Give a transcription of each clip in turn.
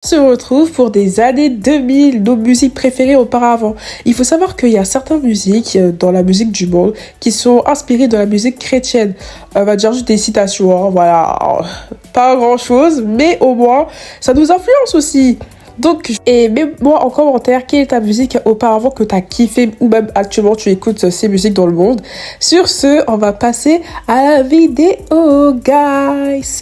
Se retrouve pour des années 2000, nos musiques préférées auparavant. Il faut savoir qu'il y a certaines musiques dans la musique du monde qui sont inspirées de la musique chrétienne. On va dire juste des citations, hein, voilà, pas grand chose, mais au moins ça nous influence aussi. Donc, et mets-moi en commentaire quelle est ta musique auparavant que t'as kiffé ou même actuellement tu écoutes ces musiques dans le monde. Sur ce, on va passer à la vidéo, guys.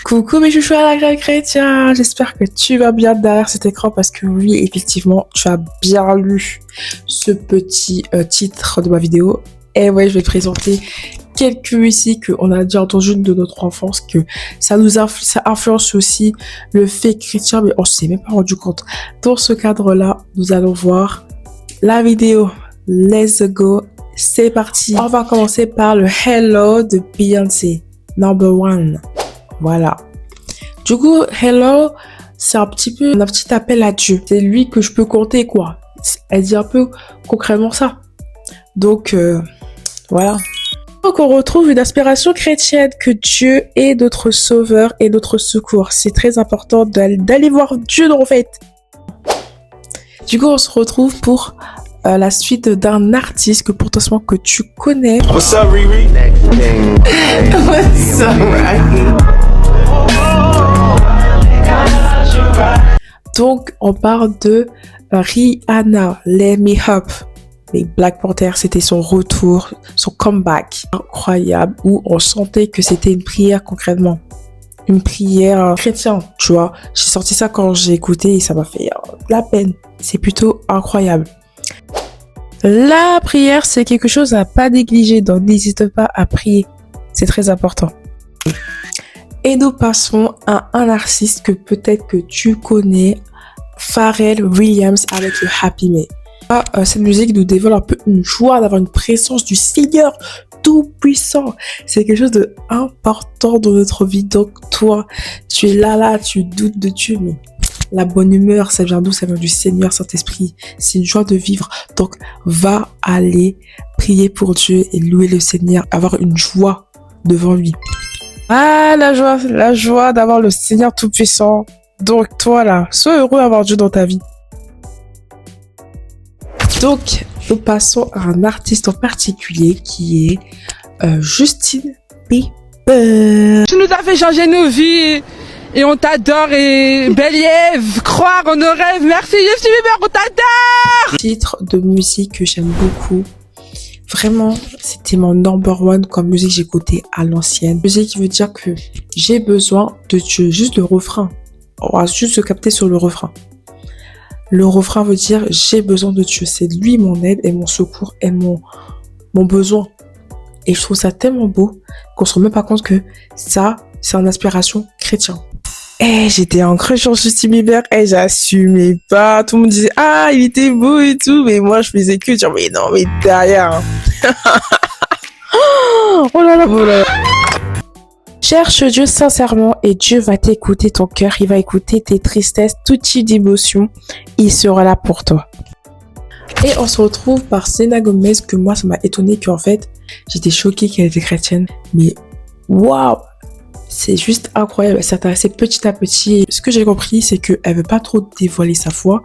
Coucou mes chouchous à la chrétien, j'espère que tu vas bien derrière cet écran parce que oui, effectivement, tu as bien lu ce petit titre de ma vidéo. Et ouais, je vais te présenter quelques musiques qu'on a déjà entendues de notre enfance, que ça influence aussi le fait chrétien, mais on s'est même pas rendu compte. Dans ce cadre-là, nous allons voir la vidéo. Let's go, c'est parti. On va commencer par le Hello de Beyoncé, number 1. Voilà. Du coup, Hello, c'est un petit appel à Dieu. C'est lui que je peux compter, quoi. Elle dit un peu concrètement ça. Donc, voilà. Donc, on retrouve une inspiration chrétienne que Dieu est notre sauveur et notre secours. C'est très important d'aller voir Dieu, en fait. Du coup, on se retrouve pour la suite d'un artiste que potentiellement que tu connais. What's up, Riri? What's up, Riri? Donc, on parle de Rihanna, Let Me Up. Les Black Panther, c'était son retour, son comeback incroyable où on sentait que c'était une prière concrètement. Une prière chrétienne, tu vois. J'ai sorti ça quand j'ai écouté et ça m'a fait de la peine. C'est plutôt incroyable. La prière, c'est quelque chose à pas négliger, donc n'hésite pas à prier. C'est très important. Et nous passons à un artiste que peut-être que tu connais, Pharrell Williams avec le Happy Me. Cette musique nous dévoile un peu une joie d'avoir une présence du Seigneur tout-puissant. C'est quelque chose d'important dans notre vie. Donc toi, tu es là, tu doutes de Dieu, mais la bonne humeur, ça vient d'où? Ça vient du Seigneur Saint-Esprit. C'est une joie de vivre. Donc va aller prier pour Dieu et louer le Seigneur, avoir une joie devant lui. Ah, la joie d'avoir le Seigneur Tout-Puissant. Donc, toi, là, sois heureux d'avoir Dieu dans ta vie. Donc, nous passons à un artiste en particulier qui est Justin Bieber. Tu nous as fait changer nos vies et on t'adore et Belle-Ève, croire en nos rêves. Merci Justin Bieber, on t'adore. Titre de musique que j'aime beaucoup. Vraiment, c'était mon number one comme musique j'écoutais à l'ancienne. Musique qui veut dire que j'ai besoin de Dieu. Juste le refrain. On va juste se capter sur le refrain. Le refrain veut dire j'ai besoin de Dieu. C'est lui mon aide et mon secours et mon besoin. Et je trouve ça tellement beau qu'on se rend même pas compte que ça, c'est une inspiration chrétienne. Et j'étais en crush sur Justin Bieber et j'assumais pas. Tout le monde disait ah il était beau et tout, mais moi je faisais que dire mais non mais derrière. Hein. Oh là là, oh là là. Cherche Dieu sincèrement et Dieu va t'écouter ton cœur, il va écouter tes tristesses, tout type d'émotions, il sera là pour toi. Et on se retrouve par Selena Gomez que moi ça m'a étonné qu'en fait j'étais choquée qu'elle était chrétienne, mais waouh, c'est juste incroyable, elle s'est intéressée petit à petit. Ce que j'ai compris c'est qu'elle veut pas trop dévoiler sa foi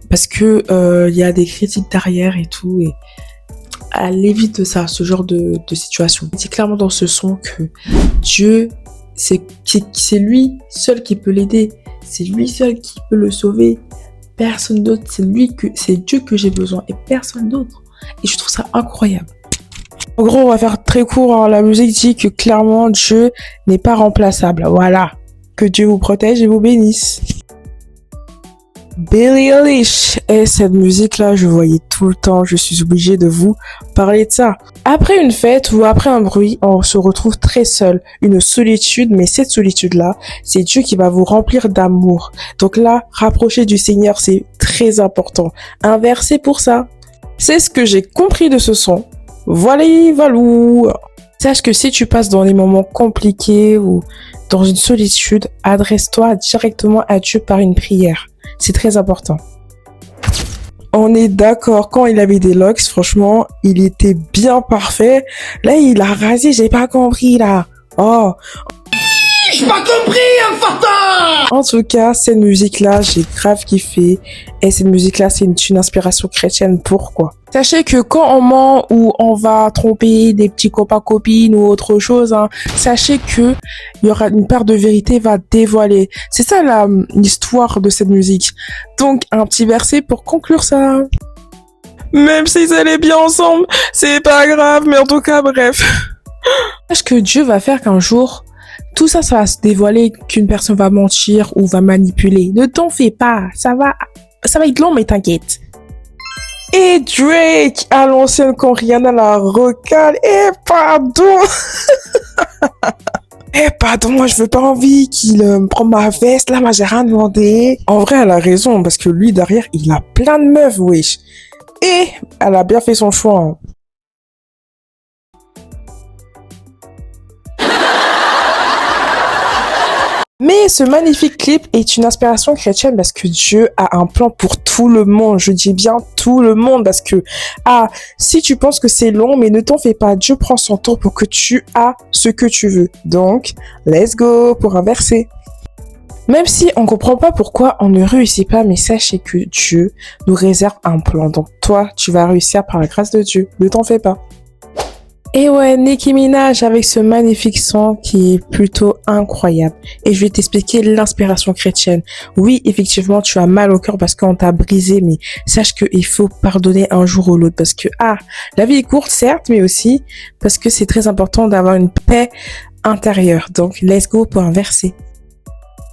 parce que il y a des critiques derrière et tout et elle évite ça, ce genre de situation. C'est clairement dans ce son que Dieu, c'est lui seul qui peut l'aider. C'est lui seul qui peut le sauver. Personne d'autre. C'est Dieu que j'ai besoin et personne d'autre. Et je trouve ça incroyable. En gros, on va faire très court. Hein. La musique dit que clairement Dieu n'est pas remplaçable. Voilà. Que Dieu vous protège et vous bénisse. Billie Eilish. Et cette musique-là, je voyais tout le temps. Je suis obligée de vous parler de ça. Après une fête ou après un bruit, on se retrouve très seul. Une solitude, mais cette solitude-là, c'est Dieu qui va vous remplir d'amour. Donc là, rapprocher du Seigneur, c'est très important. Un verset pour ça. C'est ce que j'ai compris de ce son. Voilà, valou. Sache que si tu passes dans des moments compliqués ou dans une solitude, adresse-toi directement à Dieu par une prière. C'est très important. On est d'accord, quand il avait des locks, franchement, il était bien parfait. Là, il a rasé, j'ai pas compris, là. Oh. J'ai pas compris, un fata! En tout cas, cette musique-là, j'ai grave kiffé. Et cette musique-là, c'est une inspiration chrétienne. Pourquoi? Sachez que quand on ment ou on va tromper des petits copains-copines ou autre chose, hein, sachez que il y aura une part de vérité va dévoiler. C'est ça l'histoire de cette musique. Donc, un petit verset pour conclure ça. Même s'ils allaient bien ensemble, c'est pas grave, mais en tout cas, bref. Sache que Dieu va faire qu'un jour, tout ça, ça va se dévoiler, qu'une personne va mentir ou va manipuler. Ne t'en fais pas, ça va être long, mais t'inquiète. Et Drake, à l'ancienne, quand Rihanna la recale, pardon. Pardon, moi je veux pas envie qu'il me prenne ma veste, là, moi j'ai rien demandé. En vrai, elle a raison, parce que lui, derrière, il a plein de meufs, wesh. Et elle a bien fait son choix, hein. Mais ce magnifique clip est une inspiration chrétienne parce que Dieu a un plan pour tout le monde. Je dis bien tout le monde parce que, si tu penses que c'est long, mais ne t'en fais pas. Dieu prend son temps pour que tu aies ce que tu veux. Donc, let's go pour un verset. Même si on comprend pas pourquoi on ne réussit pas, mais sachez que Dieu nous réserve un plan. Donc toi, tu vas réussir par la grâce de Dieu. Ne t'en fais pas. Et ouais, Nicki Minaj avec ce magnifique son qui est plutôt incroyable. Et je vais t'expliquer l'inspiration chrétienne. Oui, effectivement, tu as mal au cœur parce qu'on t'a brisé, mais sache qu'il faut pardonner un jour ou l'autre parce que, la vie est courte, certes, mais aussi parce que c'est très important d'avoir une paix intérieure. Donc, let's go pour un verset.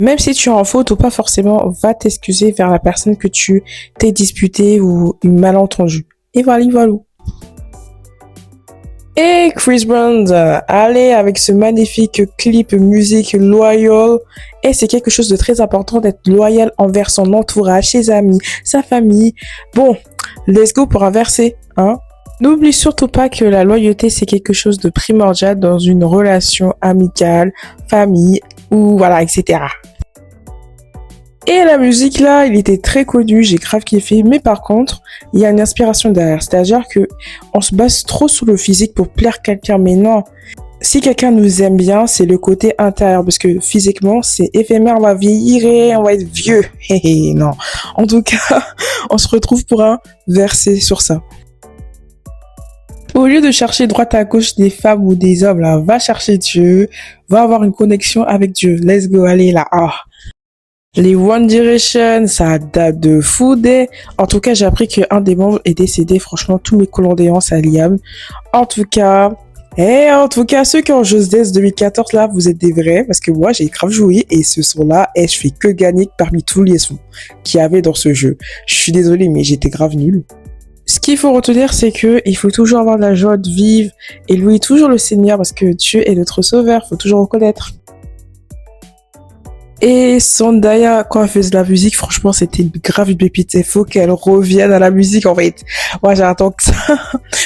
Même si tu es en faute ou pas forcément, va t'excuser vers la personne que tu t'es disputé ou une malentendu. Et voilà, voilà. Et Chris Brown, allez avec ce magnifique clip musique Loyal. Et c'est quelque chose de très important d'être loyal envers son entourage, ses amis, sa famille. Bon, let's go pour un verset, hein. N'oublie surtout pas que la loyauté, c'est quelque chose de primordial dans une relation amicale, famille ou voilà, etc. Et la musique là, il était très connu, j'ai grave kiffé, mais par contre, il y a une inspiration derrière. C'est-à-dire que on se base trop sur le physique pour plaire quelqu'un, mais non. Si quelqu'un nous aime bien, c'est le côté intérieur, parce que physiquement, c'est éphémère, on va vieillir et on va être vieux. Non. En tout cas, on se retrouve pour un verset sur ça. Au lieu de chercher droite à gauche des femmes ou des hommes, là, va chercher Dieu, va avoir une connexion avec Dieu. Let's go, allez là. Les One Direction, ça date de fou des... En tout cas, j'ai appris qu'un des membres est décédé. Franchement, tous mes condoléances à Liam. En tout cas, ceux qui ont Just Dance 2014, là, vous êtes des vrais. Parce que moi, j'ai grave joué. Et ce son-là, je fais que gagner parmi tous les sons qu'il y avait dans ce jeu. Je suis désolée, mais j'étais grave nul. Ce qu'il faut retenir, c'est que il faut toujours avoir de la joie de vivre et louer toujours le Seigneur parce que Dieu est notre sauveur. Faut toujours reconnaître. Et Zendaya, quand elle faisait de la musique, franchement, c'était une grave pépite. Il faut qu'elle revienne à la musique, en fait. Moi, j'attends que ça.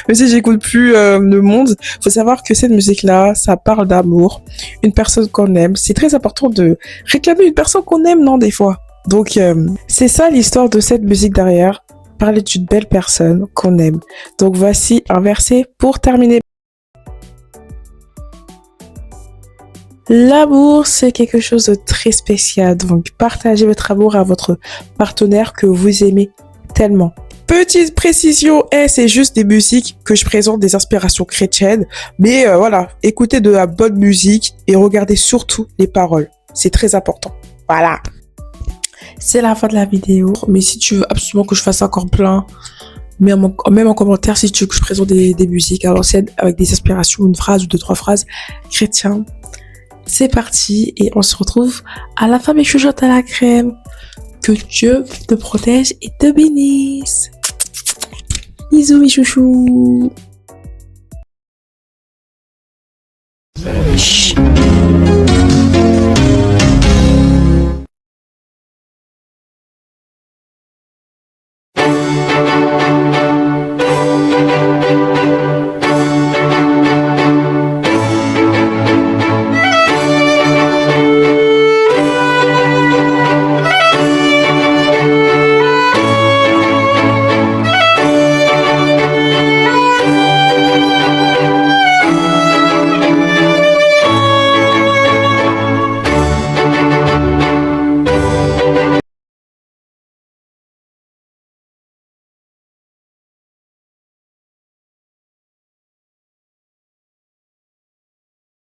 Mais si j'écoute plus le monde, faut savoir que cette musique-là, ça parle d'amour. Une personne qu'on aime. C'est très important de réclamer une personne qu'on aime, non, des fois. Donc, c'est ça l'histoire de cette musique derrière. Parler d'une belle personne qu'on aime. Donc, voici un verset pour terminer. L'amour, c'est quelque chose de très spécial. Donc, partagez votre amour à votre partenaire que vous aimez tellement. Petite précision, c'est juste des musiques que je présente, des inspirations chrétiennes. Mais voilà, écoutez de la bonne musique et regardez surtout les paroles. C'est très important. Voilà. C'est la fin de la vidéo. Mais si tu veux absolument que je fasse encore plein, même en commentaire, si tu veux que je présente des musiques à l'ancienne avec des inspirations, une phrase ou deux, trois phrases chrétiennes. C'est parti et on se retrouve à la fin mes chuchotes à la crème. Que Dieu te protège et te bénisse. Bisous mes chouchous.